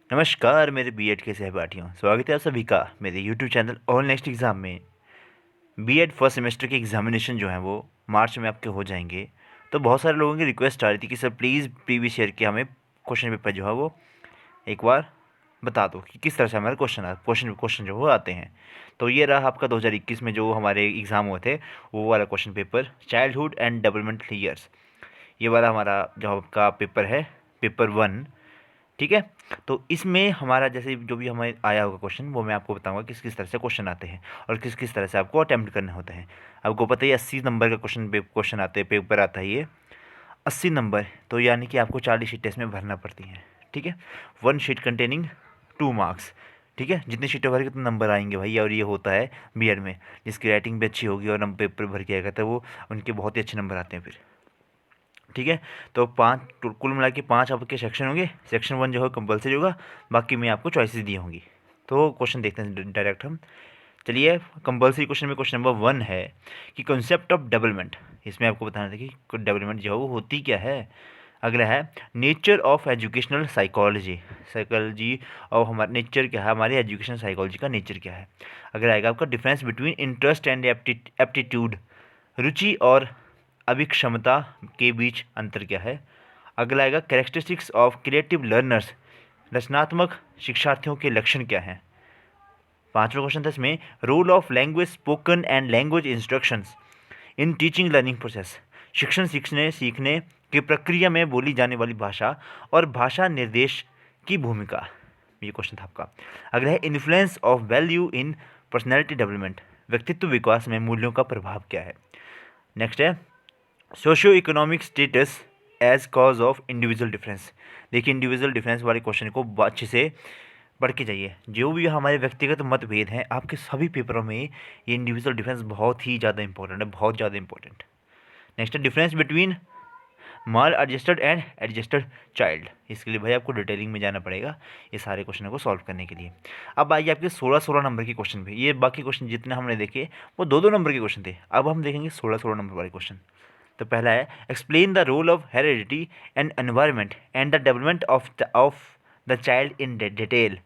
नमस्कार मेरे बीएड के सहपाठियों, स्वागत है आप सभी का मेरे YouTube channel all next exam में। बीएड फर्स्ट सेमेस्टर के एग्जामिनेशन जो हैं वो मार्च में आपके हो जाएंगे। तो बहुत सारे लोगों की रिक्वेस्ट आ रही थी कि सर प्लीज़ प्रीवियस ईयर के हमें क्वेश्चन पेपर जो है वो एक बार बता दो कि किस तरह से हमारे क्वेश्चन जो वो आते हैं। तो ये रहा आपका 2021 में जो हमारे एग्ज़ाम हुए थे, वो वाला question paper, childhood and developmental years. ये वाला हमारा जो आपका पेपर है, पेपर 1। ठीक है। तो इसमें हमारा जैसे जो भी हमें आया होगा क्वेश्चन, वो मैं आपको बताऊंगा किस किस तरह से क्वेश्चन आते हैं और किस किस तरह से आपको अटेम्प्ट करने होते हैं। आपको पता ही 80 नंबर का क्वेश्चन आते हैं, पेपर आता है ये 80 नंबर। तो यानी कि आपको 40 शीटें इसमें भरना पड़ती हैं। ठीक है। 1 शीट कंटेनिंग 2 मार्क्स। ठीक है। जितनी शीटें भर के उतने नंबर आएंगे भाई। और ये होता है बीएड में, जिसकी राइटिंग भी अच्छी होगी और नंबर पेपर भर के आएगा तो वो उनके बहुत ही अच्छे नंबर आते हैं फिर। ठीक है। तो कुल मिला के 5 आपके सेक्शन होंगे। सेक्शन 1 जो है कंपलसरी होगा, बाकी में आपको चॉइसेस दी होंगी। तो क्वेश्चन देखते हैं डायरेक्ट हम। चलिए, कंपलसरी क्वेश्चन में क्वेश्चन नंबर 1 है कि कॉन्सेप्ट ऑफ डेवलपमेंट। इसमें आपको बताना था कि डेवलपमेंट जो है वो होती क्या है। अगला है nature of educational psychology. Psychology और हमारा नेचर क्या है, हमारी एजुकेशन साइकोलॉजी का नेचर क्या है। अगला आएगा आपका difference between interest and aptitude. रुचि और अभिक्षमता के बीच अंतर क्या है। अगला आएगा कैरेक्टरिस्टिक्स ऑफ क्रिएटिव लर्नर्स। रचनात्मक शिक्षार्थियों के लक्षण क्या हैं। पांचवा क्वेश्चन था इसमें role of language spoken and language instructions in teaching learning process. शिक्षण सीखने सीखने की प्रक्रिया में बोली जाने वाली भाषा और भाषा निर्देश की भूमिका। ये क्वेश्चन था आपका। अगला है influence of value in personality development. व्यक्तित्व विकास में मूल्यों का प्रभाव क्या है। नेक्स्ट है socio economic status as cause of individual difference. देखिए, इंडिविजुअल डिफरेंस वाले क्वेश्चन को अच्छे से पढ़ के जाइए। जो भी हमारे व्यक्तिगत मतभेद हैं आपके सभी पेपरों में, ये इंडिविजुअल डिफरेंस बहुत ही ज़्यादा इंपॉर्टेंट है, बहुत ज़्यादा इंपॉर्टेंट। नेक्स्ट है difference between mall adjusted and adjusted child. इसके लिए भाई आपको डिटेलिंग में जाना पड़ेगा ये सारे क्वेश्चनों को सॉल्व करने के लिए। अब आइए आपके 16-16 नंबर के क्वेश्चन पे। ये बाकी क्वेश्चन जितने हमने देखे वो 2-2 नंबर के क्वेश्चन थे। अब हम देखेंगे 16-16 नंबर वाले क्वेश्चन। तो पहला है explain the role of heredity and environment and the development of the child in detail.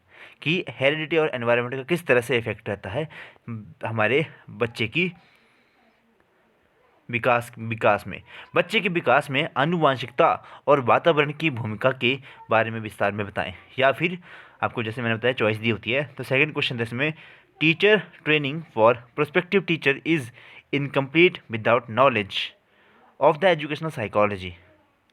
कि हेरिडिटी और एनवायरनमेंट का किस तरह से इफेक्ट रहता है हमारे बच्चे की विकास विकास में। बच्चे के विकास में आनुवांशिकता और वातावरण की भूमिका के बारे में विस्तार में बताएं। या फिर आपको जैसे मैंने बताया चॉइस दी होती है। तो सेकंड क्वेश्चन इसमें teacher training for prospective teacher is incomplete without knowledge of the educational psychology.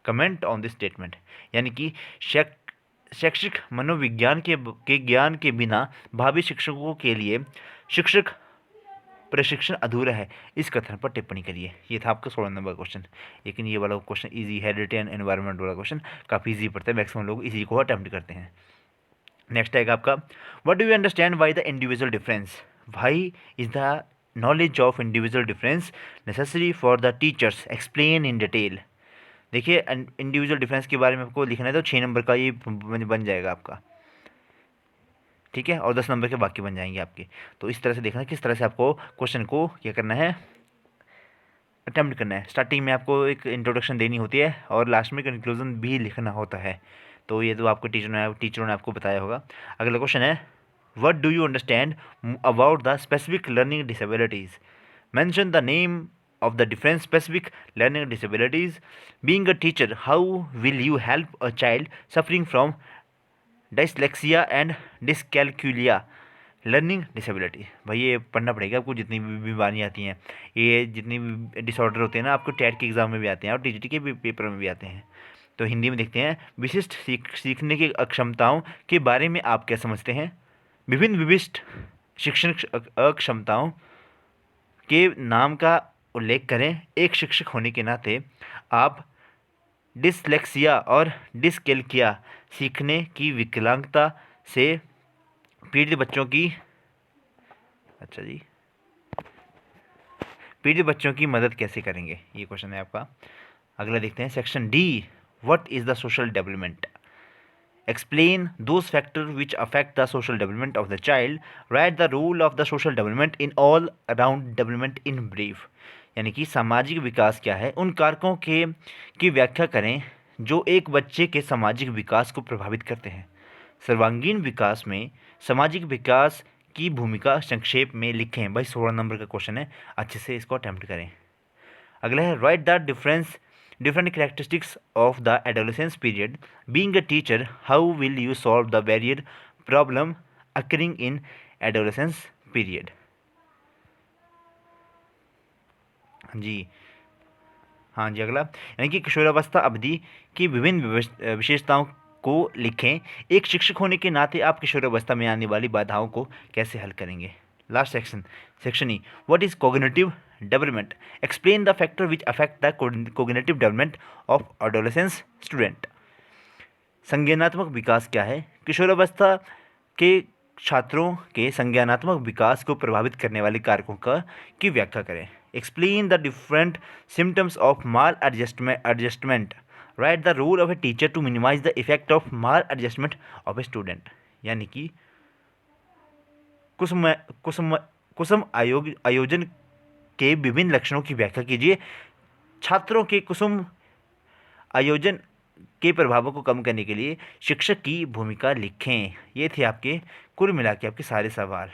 Comment on this statement. यानी कि शैक्षिक मनोविज्ञान के ज्ञान के बिना भावी शिक्षकों के लिए शिक्षक प्रशिक्षण अधूरा है, इस कथन पर टिप्पणी करिए। ये था आपका 16 नंबर क्वेश्चन। लेकिन ये वाला क्वेश्चन इजी है, हेरिडिटी एंड एनवायरनमेंट वाला क्वेश्चन काफ़ी इजी पड़ता है, मैक्सिमम लोग इसी को अटेम्प्ट करते हैं। नेक्स्ट आएगा आपका what do you understand by the individual difference. Why is the knowledge of individual difference necessary for the teachers, explain in detail. देखिए, इंडिविजुअल डिफरेंस के बारे में आपको लिखना है तो 6 नंबर का ये बन जाएगा आपका। ठीक है। और 10 नंबर के बाकी बन जाएंगे आपके। तो इस तरह से देखना किस तरह से आपको क्वेश्चन को क्या करना है, अटेम्प्ट करना है। स्टार्टिंग में आपको एक इंट्रोडक्शन देनी होती है और लास्ट में कंक्लूजन भी लिखना होता है। तो ये तो आपको टीचरों ने आपको बताया होगा। अगला क्वेश्चन है what do you understand about the specific learning disabilities. Mention the name of the different specific learning disabilities. Being a teacher, how will you help a child suffering from dyslexia and dyscalculia learning disability. भाई ये पढ़ना पड़ेगा आपको। जितनी भी बीमारियाँ आती हैं, ये जितनी भी डिसऑर्डर होते हैं ना, आपको टेट के एग्ज़ाम में भी आते हैं और टीजीटी के भी पेपर में भी आते हैं। तो हिंदी में देखते हैं विशिष्ट सीखने की अक्षमताओं के बारे में आप क्या समझते हैं। विभिन्न विशिष्ट शिक्षण अक्षमताओं के नाम का उल्लेख करें। एक शिक्षक होने के नाते आप डिसलेक्सिया और डिसकैल्कुलिया सीखने की विकलांगता से पीड़ित बच्चों की पीड़ित बच्चों की मदद कैसे करेंगे, ये क्वेश्चन है आपका। अगला देखते हैं section D what is the social development. Explain those factor which affect the social development of the child. Write the role of the social development in all around development in brief. यानी कि सामाजिक विकास क्या है, उन कारकों की व्याख्या करें जो एक बच्चे के सामाजिक विकास को प्रभावित करते हैं। सर्वांगीण विकास में सामाजिक विकास की भूमिका संक्षेप में लिखें। भाई 16 नंबर का क्वेश्चन है, अच्छे से इसको अटेम्प्ट करें। अगला है write the different characteristics of the adolescence period. Being a teacher, how will you solve the varied problem occurring in adolescence period. जी हाँ जी, अगला यानी कि किशोरावस्था अवधि की विभिन्न विशेषताओं को लिखें। एक शिक्षक होने के नाते आप किशोरावस्था में आने वाली बाधाओं को कैसे हल करेंगे। Last section E, what is cognitive development, explain the factor which affect the cognitive development of adolescence student. संज्ञानात्मक विकास क्या है, किशोरावस्था के छात्रों के संज्ञानात्मक विकास को प्रभावित करने वाले कारकों की व्याख्या करें। Explain the different symptoms of maladjustment. Write the role of a teacher to minimise the effect of maladjustment of a student. यानी कि कुसुम कुसुम कुसुम आयोजन के विभिन्न लक्षणों की व्याख्या कीजिए। छात्रों के कुसुम आयोजन के प्रभावों को कम करने के लिए शिक्षक की भूमिका लिखें। ये थे आपके कुल मिला के आपके सारे सवाल।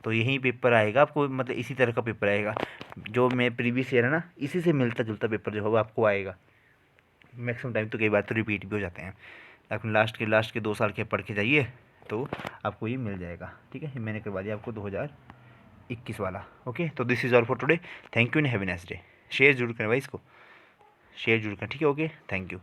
तो यही पेपर आएगा आपको, मतलब इसी तरह का पेपर आएगा जो मैं प्रीवियस ईयर है ना, इसी से मिलता जुलता पेपर जो होगा आपको आएगा। मैक्सिमम टाइम तो कई बार तो रिपीट भी हो जाते हैं। आप लास्ट के 2 साल के पढ़ के जाइए तो आपको ये मिल जाएगा। ठीक है, मैंने करवा दिया आपको 2021 वाला। ओके, तो this is all for today. Thank you and have a nice day. Share जरूर करें भाई, इसको शेयर जरूर करें। ठीक है, ओके, थैंक यू।